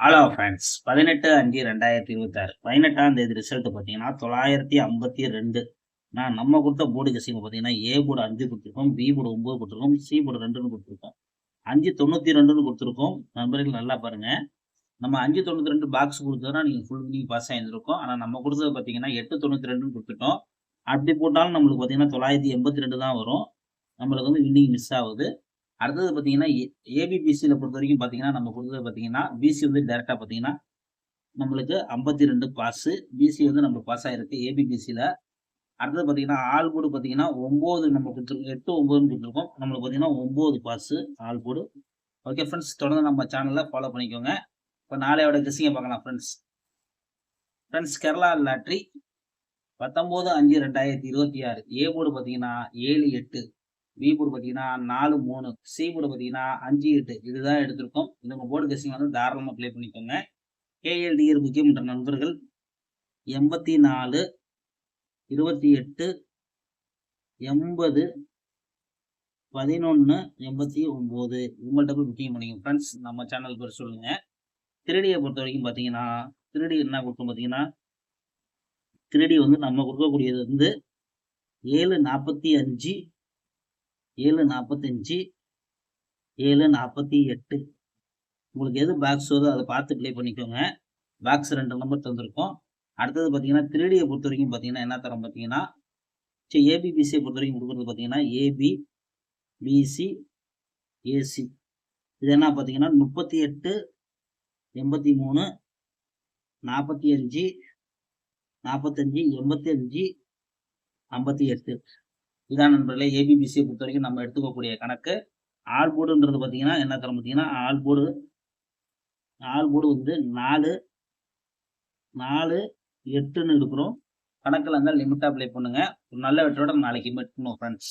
Hello friends 18/5/2026 18ஆம் தேதி result பார்த்தீங்கன்னா 952. நம்ம கொடுத்த போர்டு கெஸ்ஸிங் பார்த்தீங்கன்னா ஏ போர்டு 5 கொடுத்துருக்கோம், பி போர்டு 9 கொடுத்துருக்கோம், சி போர்டு 2ன்னு கொடுத்துருக்கோம். 592ன்னு கொடுத்துருக்கோம். நண்பர்கள் நல்லா பாருங்க. நம்ம 592 பாக்ஸ் கொடுத்ததுனா நீங்க ஃபுல் வினிங் பாஸ் ஆயிருந்திருக்கும். ஆனா நம்ம கொடுத்தது பார்த்தீங்கன்னா 892ன்னு கொடுத்துட்டோம். அப்படி போட்டாலும் நம்மளுக்கு பார்த்தீங்கன்னா 982 தான் வரும். நம்மளுக்கு வந்து வின்னிங் மிஸ் ஆகுது. அடுத்தது பார்த்தீங்கன்னா ஏபிபிசியில் பொறுத்த வரைக்கும் பார்த்தீங்கன்னா நம்ம கொடுத்தது பார்த்தீங்கன்னா பிசி வந்து டேரெக்டாக பார்த்தீங்கன்னா நம்மளுக்கு 52 பாஸு. பிசி வந்து நம்ம பாஸ் ஆகிருக்கு ஏபிபிசியில். அடுத்தது பார்த்தீங்கன்னா ஆல் போர்டு பார்த்தீங்கன்னா 9 நம்ம கொடுத்துருக்கோம், 8 9ன்னு கொடுத்துருக்கோம். நம்மளுக்கு பார்த்தீங்கன்னா 9 pass all board. Okay friends, தொடர்ந்து நம்ம சேனலில் ஃபாலோ பண்ணிக்கோங்க. இப்போ நாளையோட கெஸ்ஸிங்கை பார்க்கலாம் friends. Kerala lottery 19/5/2026 A board பார்த்தீங்கன்னா 7 8, பி போர்டு பார்த்தீங்கன்னா 4 3, சி போர்டு பார்த்தீங்கன்னா 5 8. இதுதான் எடுத்திருக்கோம். இந்த போர்டு கெஸ்ஸிங் வந்து தாராளமாக ப்ளே பண்ணிக்கோங்க. கேஎல்டிஆர் முக்கியமற்ற நண்பர்கள் 84 28 80 11 89 இவங்கள்ட்ட போய் புக்கிங் பண்ணிக்கோங்க ஃப்ரெண்ட்ஸ். நம்ம சேனல் பேர் சொல்லுங்க. திருடியை பொறுத்த வரைக்கும் பார்த்தீங்கன்னா திருடி என்ன கொடுக்கும் பார்த்தீங்கன்னா திருடி வந்து நம்ம கொடுக்கக்கூடியது வந்து 745 745 748. உங்களுக்கு எது பாக்ஸ் வருதோ அதை பார்த்து ப்ளே பண்ணிக்கோங்க. பாக்ஸ் 2 நம்பர் தந்திருக்கோம். அடுத்தது பார்த்தீங்கன்னா 3Dயை பொறுத்த வரைக்கும் பார்த்தீங்கன்னா என்ன தரம் பார்த்தீங்கன்னா ஏபிபிசியை பொறுத்த வரைக்கும் கொடுக்குறது பார்த்தீங்கன்னா ஏபி பிசி ஏசி. இது என்ன பார்த்தீங்கன்னா 38 83 45 45 85 58. இதான் நண்பர்களே ஏபிபிசியை பொறுத்த வரைக்கும் நம்ம எடுத்துக்கக்கூடிய கணக்கு. ஆல் போர்டுன்றது பார்த்தீங்கன்னா என்ன தரம் பார்த்தீங்கன்னா ஆல் போர்டு வந்து 4 4 8ன்னு எடுக்கிறோம். கணக்கில் இருந்தால் லிமிட்டாக ப்ளே பண்ணுங்க. ஒரு நல்ல வெற்றியோட நாளைக்கு மீட் பண்ணுவோம் ஃப்ரெண்ட்ஸ்.